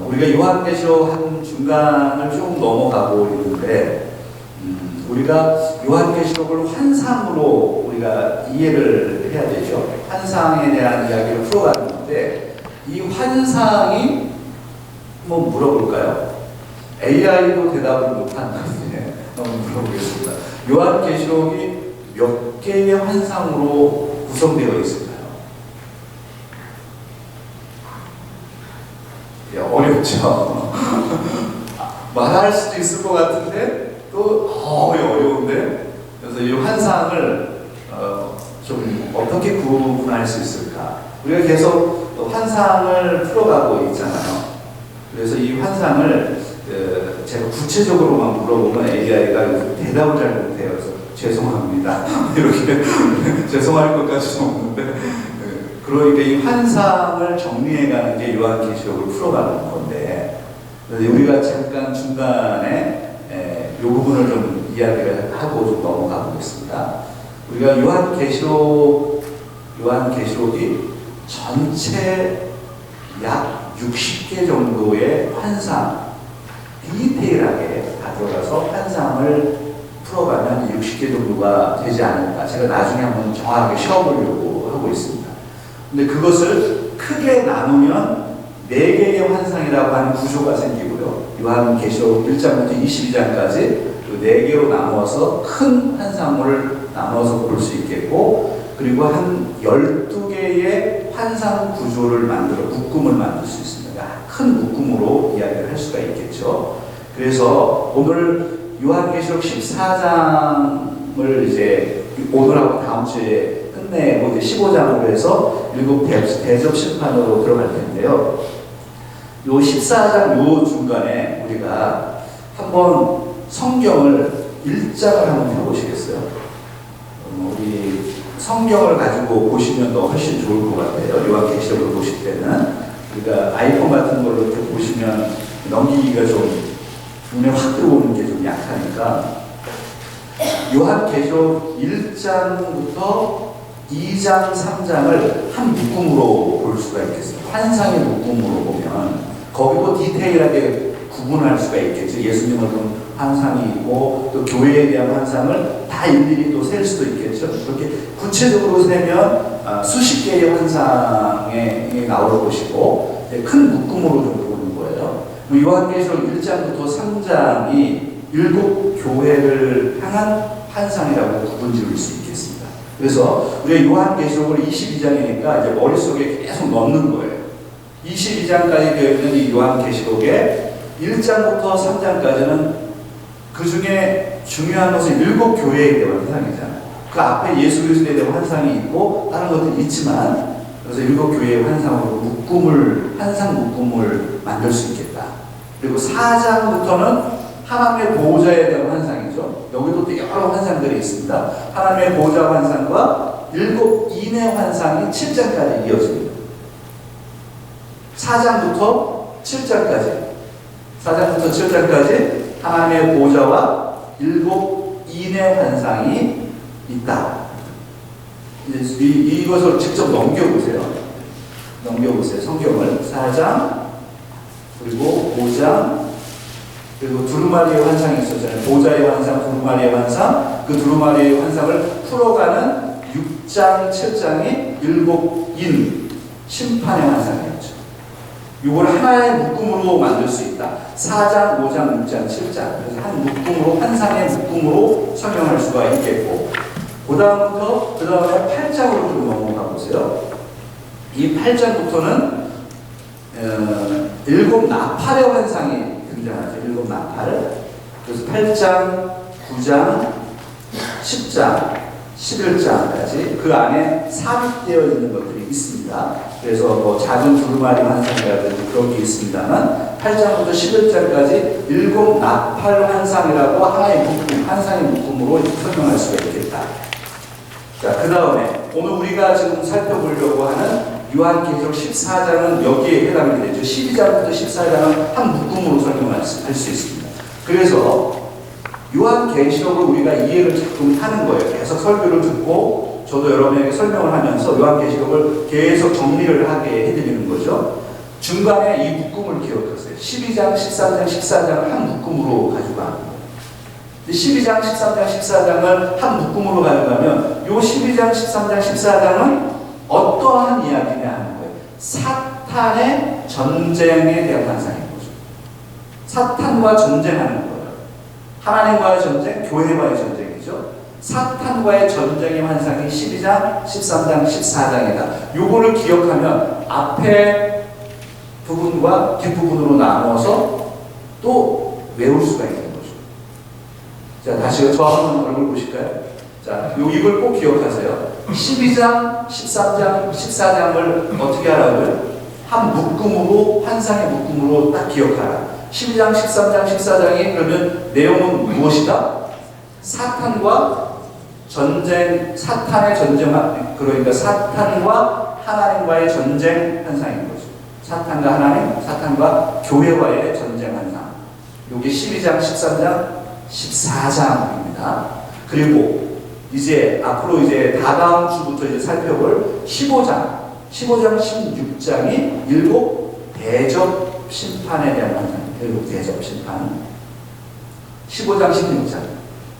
우리가 요한계시록 한 중간을 조금 넘어가고 있는데, 우리가 요한계시록을 환상으로 우리가 이해를 해야 되죠. 환상에 대한 이야기를 풀어가는 건데, 이 환상이 뭐 물어볼까요? AI도 대답을 못한다는데 한번 물어보겠습니다. 요한계시록이 몇 개의 환상으로 구성되어 있을까요? 어렵죠. 말할 수도 있을 것 같은데 또 어려운데, 그래서 이 환상을 좀 어떻게 구분할 수 있을까? 우리가 계속 환상을 풀어가고 있잖아요. 그래서 이 환상을 제가 구체적으로만 물어보면 AI가 대답을 잘 못해요. 그래서 죄송합니다. 이렇게 죄송할 것까지는 없는데, 그러니까 이 환상을 정리해가는 게 요한계시록을 풀어가는 건데, 우리가 잠깐 중간에 이 부분을 좀 이야기를 하고 좀 넘어가 보겠습니다. 우리가 요한계시록이 전체 약 60개 정도의 환상, 디테일하게 다 들어가서 환상을 풀어가면 60개 정도가 되지 않을까. 제가 나중에 한번 정확하게 쉬어보려고 하고 있습니다. 근데 그것을 크게 나누면 4개의 환상이라고 하는 구조가 생기고요. 요한계시록 1장부터 22장까지 그 4개로 나누어서 큰 환상을 나눠서 볼 수 있겠고, 그리고 한 12개의 환상 구조를 묶음을 만들 수 있습니다. 큰 묶음으로 이야기를 할 수가 있겠죠. 그래서 오늘 요한계시록 14장을 이제 오늘하고 다음 주에 끝내고 15장으로 해서 일곱 대접 심판으로 들어갈 텐데요. 요 14장 요 중간에 우리가 한번 성경을 1장을 한번 해보시겠어요? 우리 성경을 가지고 보시면 더 훨씬 좋을 것 같아요. 요한계시록을 보실 때는 우리가 아이폰 같은 걸로 이렇게 보시면 넘기기가 좀 눈에 확 들어오는 게 좀 약하니까 요한계시록 1장부터 2장, 3장을 한 묶음으로 볼 수가 있겠습니다. 환상의 묶음으로 보면 거기도 디테일하게 구분할 수가 있겠죠. 예수님을 본 환상이 있고 또 교회에 대한 환상을 다 일일이 또 셀 수도 있겠죠. 그렇게 구체적으로 세면 수십 개의 환상에 나올 것이고 큰 묶음으로 좀 보는 거예요. 요한계시록 1장부터 3장이 7 교회를 향한 환상이라고 구분 지을 수 있겠습니다. 그래서 우리가 요한계시록을 22장이니까 이제 머릿속에 계속 넣는 거예요. 22장까지 되어 있는 이 요한계시록에 1장부터 3장까지는 그 중에 중요한 것은 7 교회에 대한 환상이잖아요. 그 앞에 예수 그리스도에 대한 환상이 있고 다른 것들이 있지만, 그래서 7 교회의 환상으로 환상 묶음을 만들 수 있겠다. 그리고 4장부터는 하나님의 보호자에 대한 환상이죠. 여기도 또 여러 환상들이 있습니다. 하나님의 보호자 환상과 7 인의 환상이 7장까지 이어집니다. 4장부터 7장까지 하나님의 보호자와 7 인의 환상이 있다. 이것을 직접 넘겨보세요. 성경을 4장, 그리고 5장, 그리고 두루마리의 환상이 있었잖아요. 보호자의 환상, 두루마리의 환상. 그 두루마리의 환상을 풀어가는 6장, 7장이 7인 심판의 환상이었죠. 이걸 하나의 묶음으로 만들 수 있다. 4장, 5장, 6장, 7장. 그래서 한 묶음으로, 환상의 묶음으로 설명할 수가 있겠고, 그 다음에 8장으로 좀 넘어가 보세요. 이 8장부터는 7 나팔의 환상이 등장하죠. 7 나팔. 그래서 8장, 9장, 10장, 11장까지 그 안에 삽입되어 있는 것들이 있습니다. 그래서 뭐 작은 두루마리 환상이라든지 그런 게 있습니다만 8장부터 11장까지 7 나팔 환상이라고 하나의 묶음, 환상의 묶음으로 설명할 수가 있겠다. 자, 그 다음에 오늘 우리가 지금 살펴보려고 하는 요한계시록 14장은 여기에 해당이 되죠. 12장부터 14장은 한 묶음으로 설명할 수 있습니다. 그래서 요한계시록을 우리가 이해를 조금 하는 거예요. 계속 설교를 듣고 저도 여러분에게 설명을 하면서 요한계시록을 계속 정리를 하게 해드리는 거죠. 중간에 이 묶음을 기억하세요. 12장, 13장, 14장을 한 묶음으로 가져가는 거예요. 12장, 13장, 14장을 한 묶음으로 가져가면 이 12장, 13장, 14장은 어떠한 이야기냐 하는 거예요. 사탄의 전쟁에 대한 환상인 거죠. 사탄과 전쟁하는 거예요. 하나님과의 전쟁, 교회와의 전쟁이죠. 사탄과의 전쟁의 환상이 12장, 13장, 14장이다. 요거를 기억하면 앞에 부분과 뒷부분으로 나누어서 또 외울 수가 있는 거죠. 자, 다시 저 한번 얼굴 보실까요? 자, 이걸 꼭 기억하세요. 12장, 13장, 14장을 어떻게 하라고요? 한 묶음으로, 환상의 묶음으로 딱 기억하라. 12장, 13장, 14장이 그러면 내용은 무엇이다? 사탄과 전쟁, 사탄의 전쟁, 그러니까 사탄과 하나님과의 전쟁 환상인 거죠. 사탄과 하나님, 사탄과 교회와의 전쟁 환상. 여기 12장, 13장, 14장입니다. 그리고 이제 앞으로 이제 다다음 주부터 이제 살펴볼 15장, 16장이 일곱 대접 심판에 대한 환상. 일곱 대접 심판. 15장, 16장.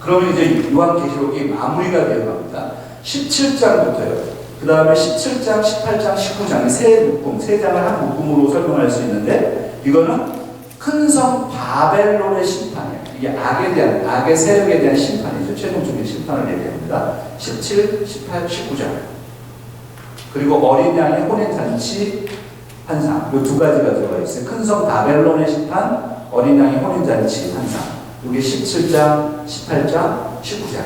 그러면 이제 요한계시록이 마무리가 되어 갑니다. 17장부터요. 그 다음에 17장, 18장, 19장 세 묶음, 세 장을 한 묶음으로 설명할 수 있는데 이거는 큰 성 바벨론의 심판이에요. 이게 악에 대한, 악의 세력에 대한 심판이죠. 최종적인 심판을 얘기합니다. 17, 18, 19장. 그리고 어린 양의 혼인잔치 환상. 이 두 가지가 들어가 있어요. 큰 성 바벨론의 심판, 어린 양의 혼인잔치 환상. 이게 17장, 18장, 19장.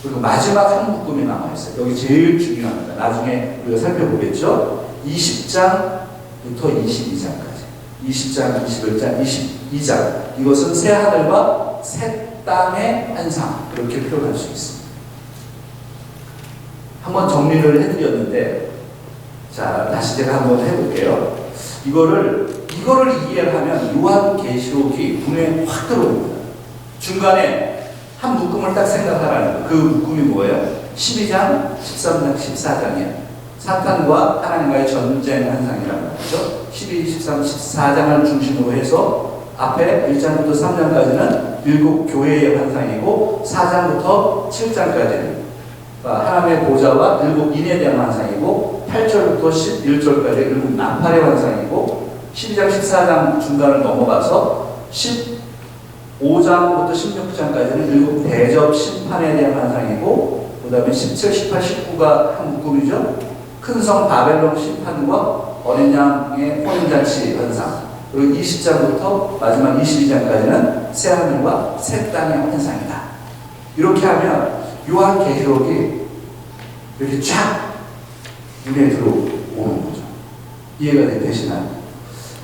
그리고 마지막 한 묶음이 남아있어요. 여기 제일 중요합니다. 나중에 우리가 살펴보겠죠. 20장부터 22장까지. 20장, 21장, 22장. 이것은 새 하늘과 새 땅의 환상. 이렇게 표현할 수 있습니다. 한번 정리를 해드렸는데, 자, 다시 제가 한번 해볼게요. 이거를 이해를 하면 요한계시록이 눈에 확 들어옵니다. 중간에 한 묶음을 딱 생각하라는 거예요. 그 묶음이 뭐예요? 12장, 13장, 14장이에요. 사탄과 하나님과의 전쟁 환상이라는 거죠. 12, 13, 14장을 중심으로 해서 앞에 1장부터 3장까지는 일곱 교회의 환상이고 4장부터 7장까지는 하나님의 보좌와 일곱 인에 대한 환상이고 8절부터 11절까지 일곱 나팔의 환상이고 12장, 14장 중간을 넘어가서 15장부터 16장까지는 일곱 대접 심판에 대한 환상이고 그 다음에 17, 18, 19가 한 묶음이죠. 큰 성 바벨론 심판과 어린 양의 혼인잔치 환상. 그리고 20장부터 마지막 22장까지는 새 하늘과 새 땅의 환상이다. 이렇게 하면 요한계시록이 이렇게 쫙 눈에 들어오는 거죠. 이해가 되시나요?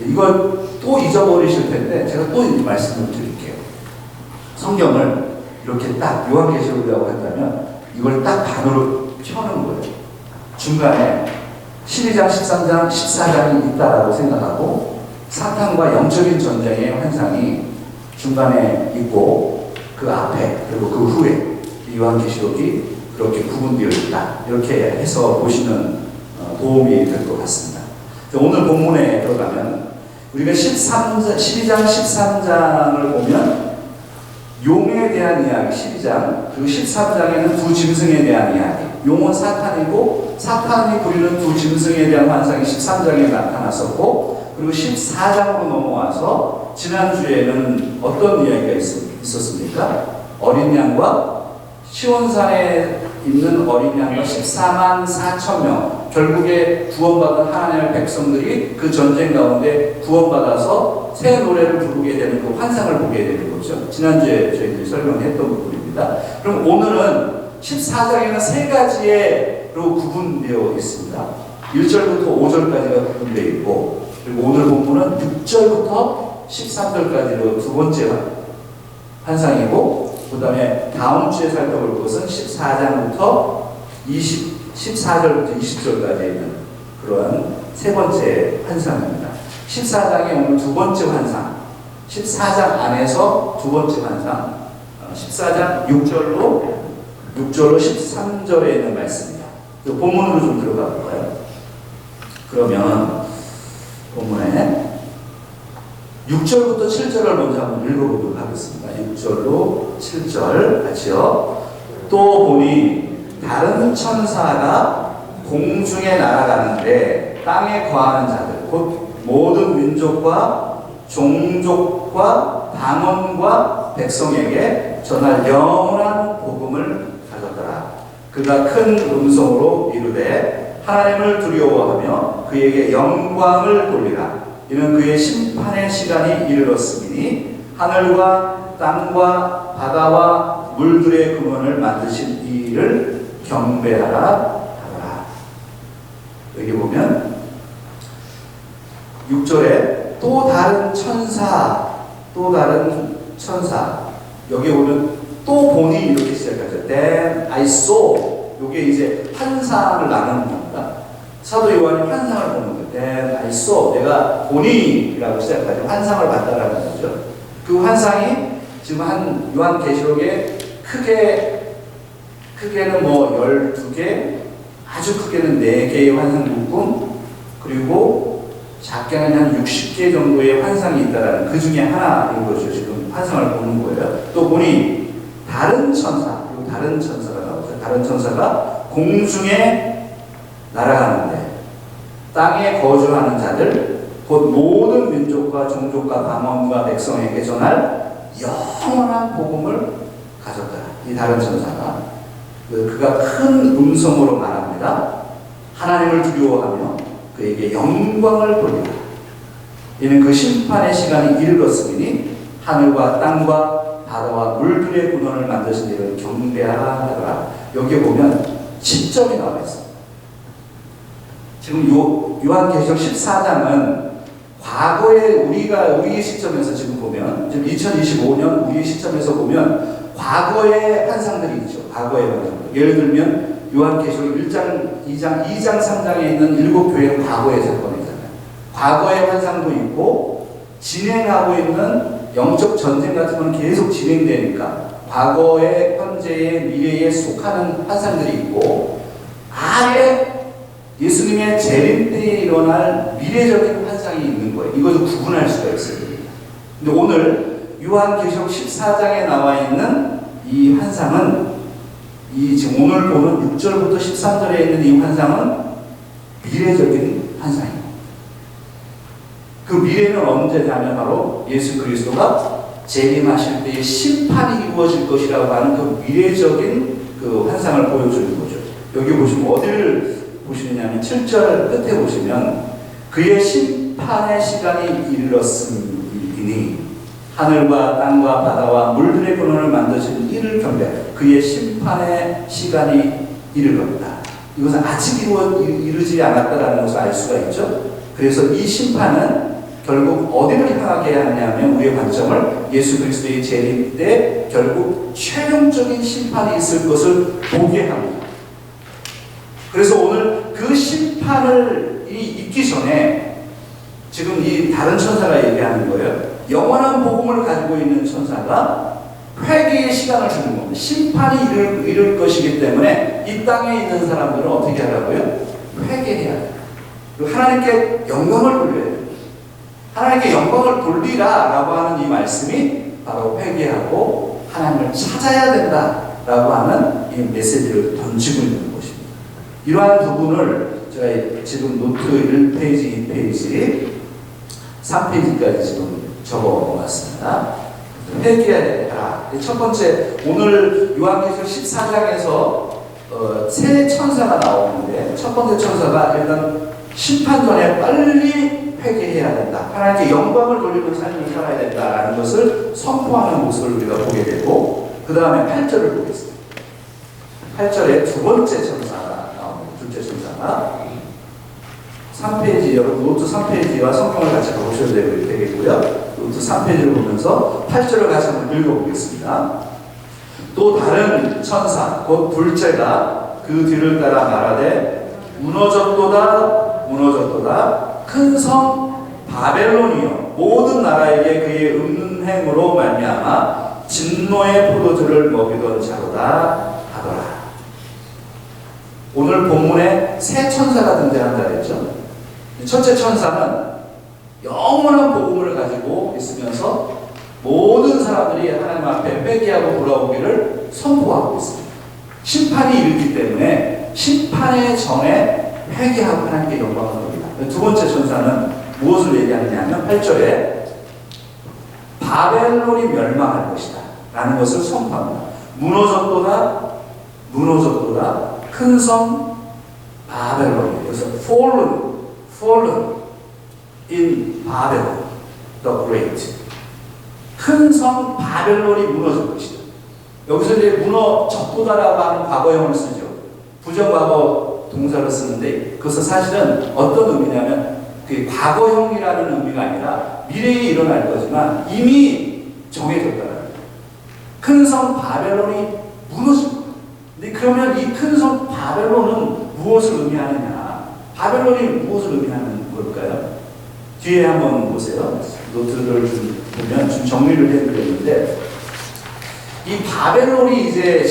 이걸 또 잊어버리실 텐데 제가 또 말씀을 드릴게요. 성경을 이렇게 딱 요한계시록이라고 한다면 이걸 딱 반으로 펴는 거예요. 중간에 12장, 13장, 14장이 있다라고 생각하고 사탄과 영적인 전쟁의 환상이 중간에 있고 그 앞에 그리고 그 후에 요한계시록이 그렇게 구분되어 있다. 이렇게 해서 보시면 도움이 될 것 같습니다. 오늘 본문에 들어가면 우리가 12장, 13장을 보면 용에 대한 이야기 12장, 그리고 13장에는 두 짐승에 대한 이야기. 용은 사탄이고 사탄이 부리는 두 짐승에 대한 환상이 13장에 나타났었고 그리고 14장으로 넘어와서 지난주에는 어떤 이야기가 있었습니까? 어린 양과 시온산에 있는 어린 양과 14만 4천 명 결국에 구원받은 하나님의 백성들이 그 전쟁 가운데 구원받아서 새 노래를 부르게 되는 그 환상을 보게 되는 거죠. 지난주에 저희들이 설명했던 부분입니다. 그럼 오늘은 14장에는 세 가지로 구분되어 있습니다. 1절부터 5절까지가 구분되어 있고 그리고 오늘 본문은 6절부터 13절까지로 두 번째 환상이고 그 다음에 다음 주에 살펴볼 것은 14장부터 14절부터 20절까지 있는 그러한 세 번째 환상입니다. 14장의 오늘 두 번째 환상, 14장 안에서 두 번째 환상, 14장 6절로 13절에 있는 말씀입니다. 본문으로 좀 들어가 볼까요? 그러면 본문에 6절부터 7절을 먼저 한번 읽어보도록 하겠습니다. 6절로 7절 같이요. 또 보니 다른 천사가 공중에 날아가는데 땅에 거하는 자들 곧 모든 민족과 종족과 방언과 백성에게 전할 영원한 복음을 가졌더라. 그가 큰 음성으로 이르되 하나님을 두려워하며 그에게 영광을 돌리라. 이는 그의 심판의 시간이 이르렀으니 하늘과 땅과 바다와 물들의 근원을 만드신 이를 경배하라 하더라. 여기 보면 6절에 또 다른 천사 여기 보면 또 보니 이렇게 시작하죠. Then I saw. 이게 이제 환상을 나누는 겁니다. 사도 요한이 환상을 보는 거예요. Then I saw. 내가 보니라고 시작하죠. 환상을 봤다라는 거죠. 그 환상이 지금 한 요한계시록에 크게는 뭐 12개, 아주 크게는 4개의 환상 묶음, 그리고 작게는 한 60개 정도의 환상이 있다라는 그 중에 하나인 거죠. 지금 환상을 보는 거예요. 또 보니 다른 천사가 나오죠. 다른 천사가 공중에 날아가는데 땅에 거주하는 자들 곧 모든 민족과 종족과 방언과 백성에게 전할 영원한 복음을 가졌더라. 이 다른 천사가 그가 큰 음성으로 말합니다. 하나님을 두려워하며 그에게 영광을 돌리라. 이는 그 심판의 시간이 이르렀으니 하늘과 땅과 바다와 물들의 근원을 만드신 이를 경배하라 하더라. 여기에 보면 10점이 나와 있습니다. 지금 요한계시록 14장은 과거에 우리의 시점에서 지금 보면, 지금 2025년 우리의 시점에서 보면 과거의 환상들이 있죠. 과거의 환상들. 예를 들면 요한계시록 1장, 2장, 3장에 있는 7교회는 과거의 사건이잖아요. 과거의 환상도 있고 진행하고 있는 영적 전쟁 같은 건 계속 진행되니까 과거의, 현재의, 미래에 속하는 환상들이 있고 아예 예수님의 재림 때에 일어날 미래적인 환상이 있는 거예요. 이것을 구분할 수가 있어요. 근데 오늘 요한계시록 14장에 나와 있는 이 환상은 지금 오늘 보는 6절부터 13절에 있는 이 환상은 미래적인 환상입니다. 그 미래는 언제냐면 바로 예수 그리스도가 재림하실 때의 심판이 이루어질 것이라고 하는 그 미래적인 그 환상을 보여주는 거죠. 여기 보시면 어디를 보시느냐면 7절 끝에 보시면 그의 심판의 시간이 이르렀으니 하늘과 땅과 바다와 물들의 근원을 만드신 이를 경배. 그의 심판의 시간이 이르렀다. 이것은 아직 이르지 않았다라는 것을 알 수가 있죠. 그래서 이 심판은 결국 어디를 향하게 하냐면 우리의 관점을 예수 그리스도의 재림 때 결국 최종적인 심판이 있을 것을 보게 합니다. 그래서 오늘 그 심판을 있기 전에 지금 이 다른 천사가 얘기하는 거예요. 영원한 복음을 가지고 있는 천사가 회개의 시간을 주는 겁니다. 심판이 이를 것이기 때문에 이 땅에 있는 사람들은 어떻게 하라고요? 회개해야 돼요. 그리고 하나님께 영광을 돌려야 돼요. 하나님께 영광을 돌리라 라고 하는 이 말씀이 바로 회개하고 하나님을 찾아야 된다라고 하는 이 메시지를 던지고 있는 것입니다. 이러한 부분을 제가 지금 노트 1페이지, 2페이지, 3페이지까지 지금 적어 놓았습니다. 회개해야 되라. 첫 번째, 오늘 요한계시록 14장에서 세 천사가 나오는데 첫 번째 천사가 일단 심판 전에 빨리 회개해야 된다. 하나님께 영광을 돌리는 삶을 살아야 된다라는 것을 선포하는 모습을 우리가 보게 되고 그 다음에 8절을 보겠습니다. 8절에 두 번째 천사가 나옵니다. 둘째 천사가 3페이지, 여러분 노트 3페이지와 성경을 같이 보셔야 되겠고요. 노트 3페이지를 보면서 8절을 같이 한번 읽어보겠습니다. 또 다른 천사 곧 둘째가 그 뒤를 따라 말하되 무너졌도다 무너졌도다 큰 성 바벨론이여 모든 나라에게 그의 음행으로 말미암아 진노의 포도주를 먹이던 자로다 하더라. 오늘 본문에 세 천사가 등장한다 그랬죠. 첫째 천사는 영원한 복음을 가지고 있으면서 모든 사람들이 하나님 앞에 회개하고 돌아오기를 선포하고 있습니다. 심판이 이르기 때문에 심판의 전에 회개하고 하나님께 영광을 돌립니다. 두 번째 천사는 무엇을 얘기하느냐 하면 8절에 바벨론이 멸망할 것이다 라는 것을 선포합니다. 무너졌도다 큰 성 바벨론. 그래서 fallen in Babylon the Great. 큰 성 바벨론이 무너질 것이다. 여기서 이제 무너졌도다라고 하는 과거형을 쓰죠. 부정과거 동사를 쓰는데 그것은 사실은 어떤 의미냐면 그 과거형이라는 의미가 아니라 미래에 일어날 거지만 이미 정해졌다는 거예요. 큰 성 바벨론이 무너질 거예요. 근데 그러면 이 큰 성 바벨론은 무엇을 의미하느냐? 바벨론이 무엇을 의미하는 걸까요? 뒤에 한번 보세요. 노트를 좀 보면 좀 정리를 해드렸는데 이 바벨론이 이제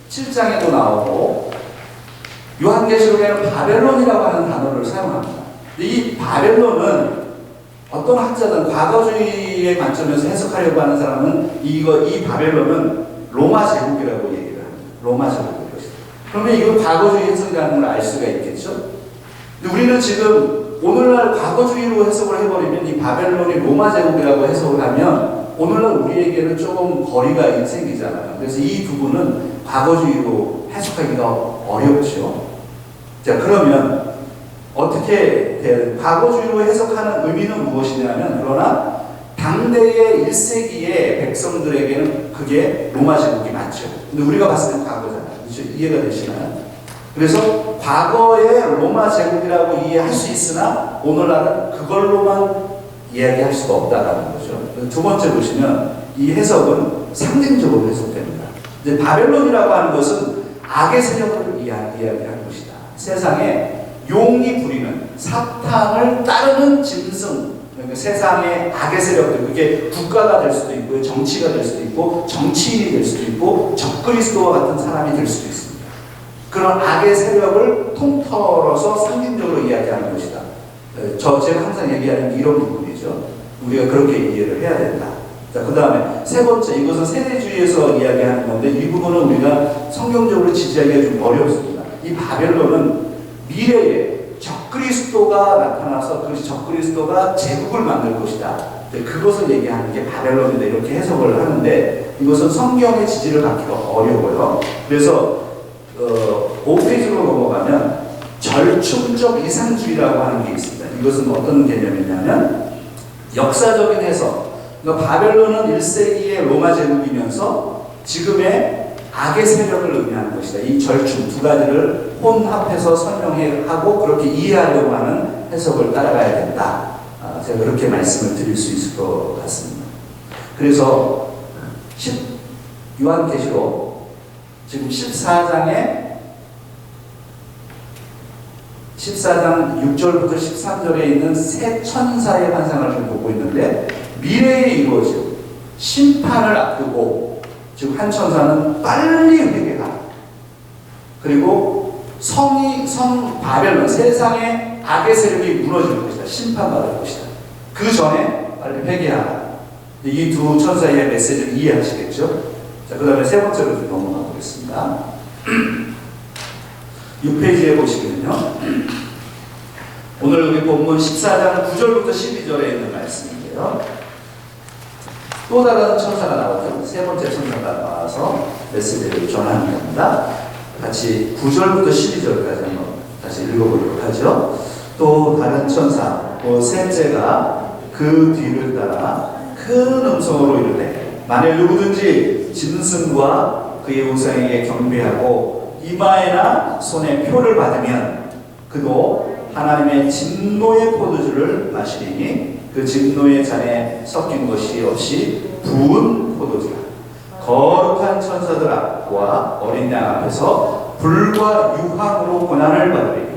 7장에도 나오고 요한계시록에는 바벨론이라고 하는 단어를 사용합니다. 근데 이 바벨론은 어떤 학자든 과거주의의 관점에서 해석하려고 하는 사람은 이 바벨론은 로마 제국이라고 얘기를 합니다. 로마 제국일 것이다. 그러면 이건 과거주의 해석이라는 걸 알 수가 있겠죠? 근데 우리는 지금 오늘날 과거주의로 해석을 해버리면 이 바벨론이 로마 제국이라고 해석을 하면 오늘날 우리에게는 조금 거리가 생기잖아요. 그래서 이 부분은 과거주의로 해석하기가 어렵죠. 자, 그러면 어떻게 돼야 과거주의로 해석하는 의미는 무엇이냐면 그러나 당대의 1세기의 백성들에게는 그게 로마 제국이 맞죠. 근데 우리가 봤을 땐 과거잖아요. 그렇죠? 이해가 되시나요? 그래서 과거의 로마 제국이라고 이해할 수 있으나 오늘날은 그걸로만 이야기할 수가 없다라는 거죠. 두 번째 보시면 이 해석은 상징적으로 해석됩니다. 이제 바벨론이라고 하는 것은 악의 세력을 이야기하는 것이다. 세상에 용이 부리는 사탄을 따르는 짐승, 그러니까 세상의 악의 세력들, 그게 국가가 될 수도 있고 정치가 될 수도 있고 정치인이 될 수도 있고 적그리스도와 같은 사람이 될 수도 있습니다. 그런 악의 세력을 통틀어서 상징적으로 이야기하는 것이다. 제가 항상 얘기하는 게 이런 부분이죠. 우리가 그렇게 이해를 해야 된다. 자, 그 다음에 세 번째, 이것은 세대주의에서 이야기하는 건데 이 부분은 우리가 성경적으로 지지하기가 좀 어렵습니다. 이 바벨론은 미래에 적그리스도가 나타나서 그 적그리스도가 제국을 만들 것이다. 그것을 얘기하는 게 바벨론이다. 이렇게 해석을 하는데 이것은 성경의 지지를 받기가 어려워요. 그래서 5페이지로 넘어가면 절충적 이상주의라고 하는 게 있습니다. 이것은 어떤 개념이냐면 역사적인 해석. 그러니까 바벨론은 1세기의 로마 제국이면서 지금의 악의 세력을 의미하는 것이다. 이 절충 두 가지를 혼합해서 설명하고 그렇게 이해하려고 하는 해석을 따라가야 된다. 제가 그렇게 말씀을 드릴 수 있을 것 같습니다. 그래서 요한계시록 지금 14장 6절부터 13절에 있는 새 천사의 환상을 좀 보고 있는데 미래에 이루어질 심판을 앞두고 지금 한 천사는 빨리 회개하라. 그리고 성 바벨론 세상의 악의 세력이 무너질 것이다. 심판받을 것이다. 그 전에 빨리 회개하라. 이 두 천사의 메시지를 이해하시겠죠? 자, 그 다음에 세 번째로 좀 넘어가 보겠습니다. 6페이지에 보시면요. 오늘 우리 본문 14장 9절부터 12절에 있는 말씀인데요. 또 다른 천사가 나오죠. 세 번째 천사가 나와서 메시지를 전하는 겁니다. 같이 9절부터 12절까지 한번 다시 읽어보도록 하죠. 또 다른 천사, 또 셋째가 그 뒤를 따라 큰 음성으로 이르되 만일 누구든지 짐승과 그의 우상에게 경배하고 이마에나 손에 표를 받으면 그도 하나님의 진노의 포도주를 마시리니 그 진노의 잔에 섞인 것이 없이 부은 포도주라. 거룩한 천사들 앞과 어린 양 앞에서 불과 유황으로 고난을 받으리니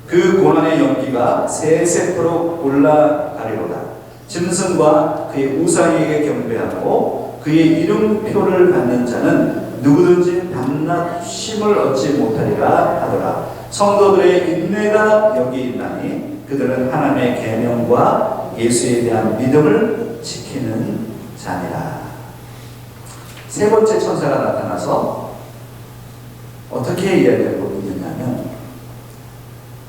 그 고난의 연기가 세세토록 올라가리로다. 짐승과 그의 우상에게 경배하고 그의 이름표를 받는 자는 누구든지 밤낮 쉼을 얻지 못하리라 하더라. 성도들의 인내가 여기 있나니 그들은 하나님의 계명과 예수에 대한 믿음을 지키는 자니라. 세 번째 천사가 나타나서 어떻게 이야기하고 있느냐면,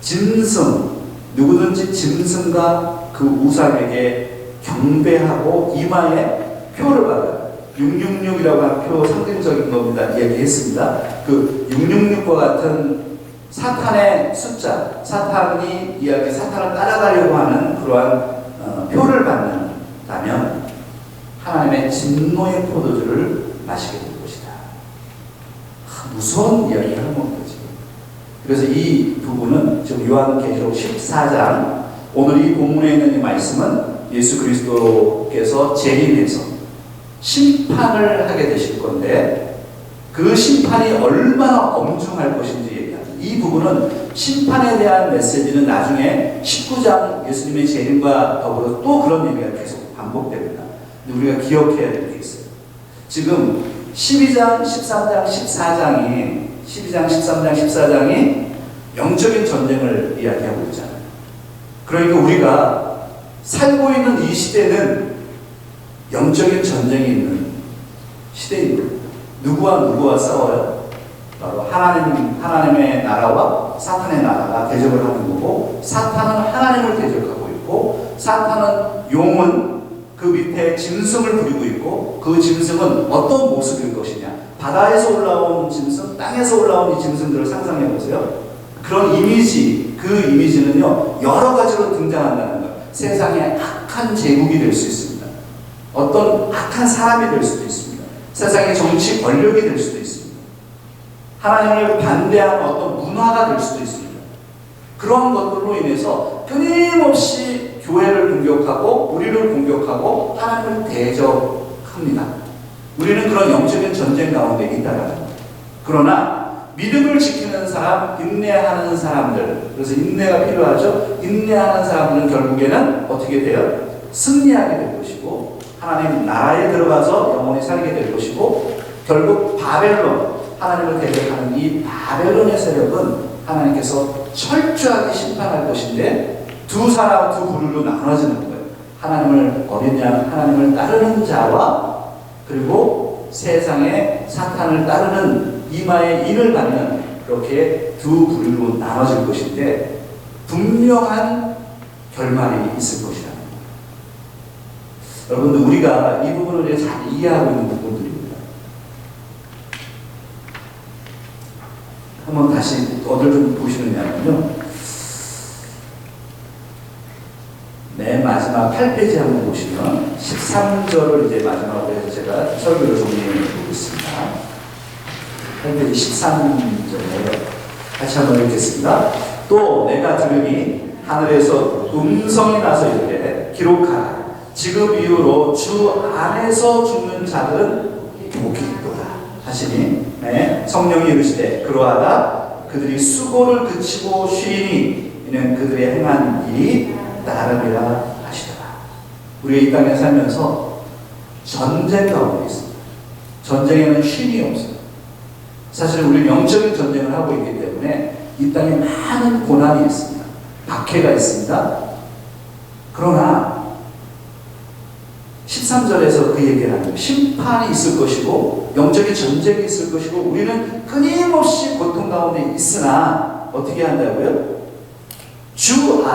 짐승, 누구든지 짐승과 그 우상에게 경배하고 이마에 표를 받아요. 666이라고 하는 표 상징적인 겁니다. 이야기했습니다. 그 666과 같은 사탄의 숫자, 사탄을 따라가려고 하는 그러한 표를 받는다면 하나님의 진노의 포도주를 마시게 될 것이다. 무서운 이야기를 하는 겁니다. 지금. 그래서 이 부분은 지금 요한계시록 14장, 오늘 이 본문에 있는 이 말씀은 예수 그리스도께서 재림해서 심판을 하게 되실 건데, 그 심판이 얼마나 엄중할 것인지 얘기합니다. 이 부분은 심판에 대한 메시지는 나중에 19장 예수님의 재림과 더불어 또 그런 얘기가 계속 반복됩니다. 근데 우리가 기억해야 될 게 있어요. 지금 12장, 13장, 14장이 영적인 전쟁을 이야기하고 있잖아요. 그러니까 우리가 살고 있는 이 시대는 영적인 전쟁이 있는 시대인 겁니다. 누구와 싸워요? 바로 하나님의 나라와 사탄의 나라가 대적을 하는 거고, 사탄은 하나님을 대적하고 있고, 사탄은 용은 그 밑에 짐승을 부리고 있고, 그 짐승은 어떤 모습일 것이냐, 바다에서 올라온 짐승, 땅에서 올라온 이 짐승들을 상상해 보세요. 그런 이미지, 그 이미지는요 여러 가지로 등장한다는 거예요. 세상에 악한 제국이 될 수 있습니다. 어떤 악한 사람이 될 수도 있습니다. 세상의 정치 권력이 될 수도 있습니다. 하나님을 반대하는 어떤 문화가 될 수도 있습니다. 그런 것들로 인해서 끊임없이 교회를 공격하고 우리를 공격하고 하나님을 대적합니다. 우리는 그런 영적인 전쟁 가운데 있다라는 거예요. 그러나 믿음을 지키는 사람, 인내하는 사람들, 그래서 인내가 필요하죠. 인내하는 사람들은 결국에는 어떻게 돼요? 승리하게 될 것이고, 하나님 나라에 들어가서 영원히 살게 될 것이고, 결국 바벨론, 하나님을 대적하는 이 바벨론의 세력은 하나님께서 철저하게 심판할 것인데, 두 부류로 나눠지는 거예요. 하나님을 어린 양, 하나님을 따르는 자와, 그리고 세상의 사탄을 따르는 이마에 인을 받는, 그렇게 두 부류로 나눠질 것인데, 분명한 결말이 있을 것이라는 거예요. 여러분들, 우리가 이 부분을 잘 이해하고 있는 부분들입니다. 한번 다시 어딜 좀 보시느냐면요, 맨 마지막 8페이지 한번 보시면 13절을 이제 마지막으로 해서 제가 설교를 정리해 보고 있습니다. 8페이지 13절에 다시 한번 읽겠습니다. 또 내가 들으니 하늘에서 음성이 나서 이르되 기록하라. 지금 이후로 주 안에서 죽는 자들은 복이 있도다 하시니, 네, 성령이 이르시되 그러하다 그들이 수고를 그치고 쉬니 이는 그들의 행한 일이 따르리라 하시더라. 우리가 이 땅에 살면서 전쟁 가운데 있습니다. 전쟁에는 쉼이 없어요. 사실 우리는 영적인 전쟁을 하고 있기 때문에 이 땅에 많은 고난이 있습니다. 박해가 있습니다. 그러나 13절에서 그 얘기를 하는 거예요. 심판이 있을 것이고 영적인 전쟁이 있을 것이고, 우리는 끊임없이 고통 가운데 있으나 어떻게 한다고요? 주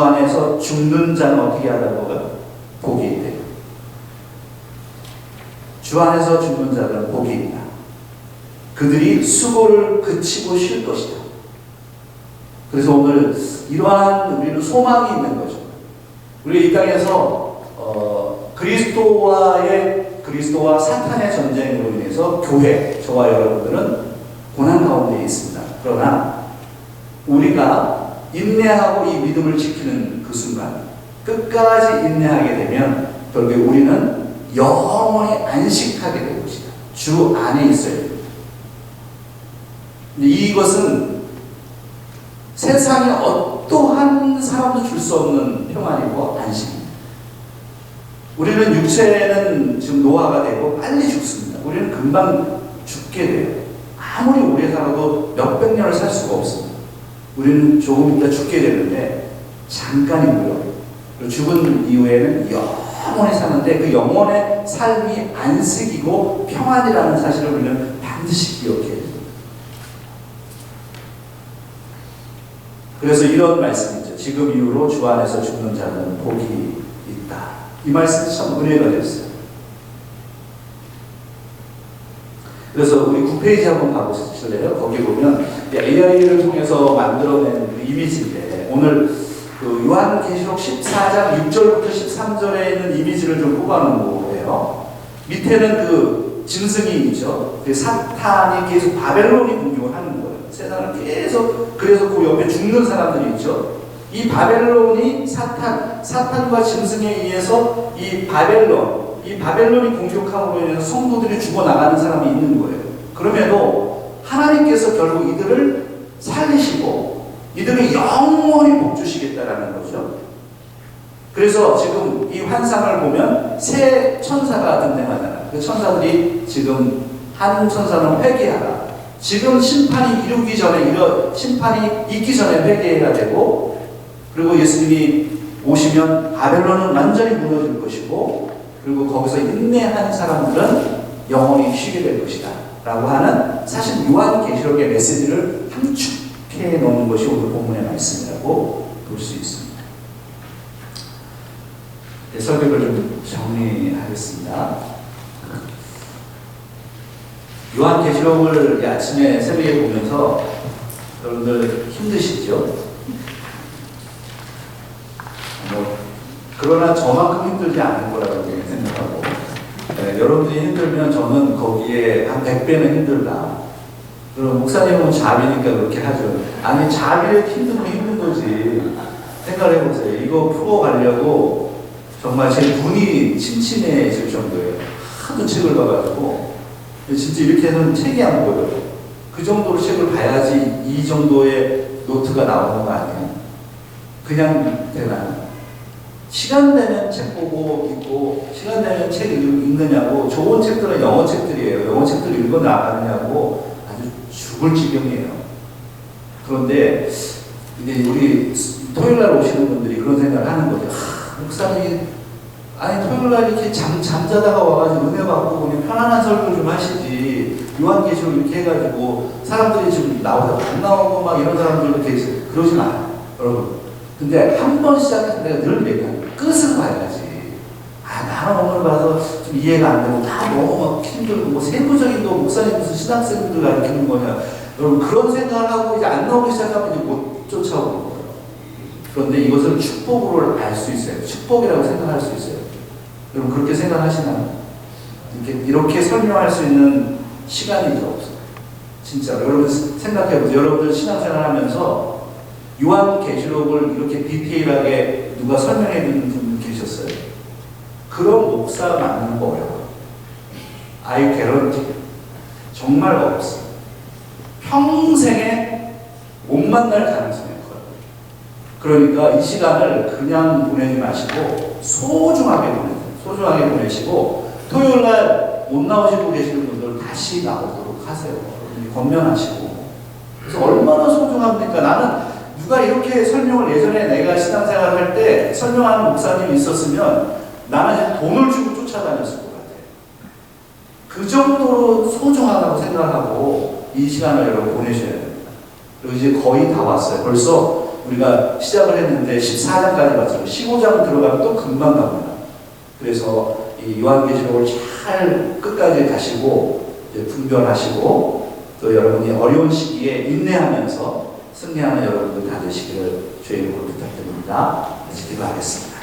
안에서 죽는 자는 어떻게 한다고요? 복이 있대요. 주 안에서 죽는 자들은 복이 있다. 그들이 수고를 그치고 쉴 것이다. 그래서 오늘 이러한 우리는 소망이 있는 거죠. 우리가 이 땅에서 그리스도와 사탄의 전쟁으로 인해서 교회, 저와 여러분들은 고난 가운데 있습니다. 그러나 우리가 인내하고 이 믿음을 지키는 그 순간, 끝까지 인내하게 되면 결국 우리는 영원히 안식하게 될 것이다. 주 안에 있어야 됩니다. 이것은 세상에 어떠한 사람도 줄 수 없는 평안이고 안식입니다. 우리는 육체는 지금 노화가 되고 빨리 죽습니다. 우리는 금방 죽게 돼요. 아무리 오래 살아도 몇백 년을 살 수가 없습니다. 우리는 조금 이따 죽게 되는데 잠깐이고요. 그리고 죽은 이후에는 영원히 사는데 그 영원의 삶이 안식이고 평안이라는 사실을 우리는 반드시 기억해야 됩니다. 그래서 이런 말씀이죠. 지금 이후로 주 안에서 죽는 자는 복이 있다. 이 말씀이 참 은혜가 됐어요. 그래서 우리 9페이지 한번 가보실래요? 거기 보면 AI를 통해서 만들어낸 그 이미지인데 오늘 그 요한계시록 14장 6절부터 13절에 있는 이미지를 좀 뽑아놓은 거예요. 밑에는 그 짐승이 있죠. 그 사탄이 계속 바벨론이 공격을 하는 거예요. 세상을 계속. 그래서 그 옆에 죽는 사람들이 있죠. 이 바벨론이 사탄과 짐승에 의해서 이 바벨론이 공격함으로 인해서 성도들이 죽어나가는 사람이 있는 거예요. 그럼에도 하나님께서 결국 이들을 살리시고 이들을 영원히 복주시겠다라는 거죠. 그래서 지금 이 환상을 보면 세 천사가 등장하잖아요. 그 천사들이 지금 한 천사는 회개하라. 지금 심판이 심판이 있기 전에 회개해야 되고, 그리고 예수님이 오시면 바벨론은 완전히 무너질 것이고, 그리고 거기서 인내하는 사람들은 영원히 쉬게 될 것이다 라고 하는 사실 요한계시록의 메시지를 함축해 놓은 것이 오늘 본문의 말씀이라고 볼 수 있습니다. 네, 설교를 좀 정리하겠습니다. 요한계시록을 아침에 새벽에 보면서 여러분들 힘드시죠? 그러나 저만큼 힘들지 않은 거라고 생각하고, 네, 여러분들이 힘들면 저는 거기에 한 100배는 힘들다. 그럼 목사님은 자비니까 그렇게 하죠. 아니, 자비를 힘들면 힘든 거지. 생각을 해보세요. 이거 풀어가려고 정말 제 눈이 침침해질 정도예요. 하도 책을 봐가지고. 진짜 이렇게 해서는 책이 안 보여요. 그 정도로 책을 봐야지 이 정도의 노트가 나오는 거 아니에요. 그냥 되나요? 시간 되면 책 보고 있고, 시간 되면 책 읽느냐고. 좋은 책들은 영어 책들이에요. 영어 책들 읽어 나가느냐고 아주 죽을 지경이에요. 그런데 이제 우리 토요일날 오시는 분들이 그런 생각을 하는 거죠. 목사님, 아니 토요일날 이렇게 잠자다가 와가지고 은혜 받고 그냥 편안한 설교 좀 하시지. 요한계시록 이렇게 해가지고 사람들이 지금 나오다가 안 나오고 막 이런 사람들도 계세요. 그러지 마요, 여러분. 근데 한 번 시작해서 내가 늘 얘기하는 끝을 봐야지. 나는 오늘 봐서 좀 이해가 안 되고 다 너무 힘들고 뭐 세부적인 거 목사님 무슨 신학생들 가르치는 거냐. 여러분 그런 생각을 하고 이제 안 나오기 시작하면 이제 못 쫓아오는 거예요. 그런데 이것을 축복으로 알 수 있어요. 축복이라고 생각할 수 있어요. 여러분 그렇게 생각하시나요? 이렇게 설명할 수 있는 시간이 더 없어요. 진짜 여러분 생각해보세요. 여러분들 신앙생활 하면서 요한계시록을 이렇게 디테일하게 누가 설명해 주는 분 계셨어요? 그런 목사 만나는 거 어려워요. I guarantee. 정말 어렵어요. 평생에 못 만날 가능성이 커요. 그러니까 이 시간을 그냥 보내지 마시고 소중하게 보내세요. 소중하게 보내시고 토요일날 못 나오시고 계시는 분들 다시 나오도록 하세요. 권면하시고. 그래서 얼마나 소중합니까? 나는 누가 이렇게 설명을 예전에 내가 신앙생활을 할 때 설명하는 목사님이 있었으면 나는 돈을 주고 쫓아다녔을 것 같아요. 그 정도로 소중하다고 생각하고 이 시간을 여러분 보내셔야 됩니다. 그리고 이제 거의 다 왔어요. 벌써 우리가 시작을 했는데 14장까지 왔어요. 15장 들어가면 또 금방 갑니다. 그래서 이 요한계시록을 잘 끝까지 가시고 이제 분별하시고 또 여러분이 어려운 시기에 인내하면서 승리하는 여러분들 다 되시기를 주의 이름으로 부탁드립니다. 같이 기도하겠습니다.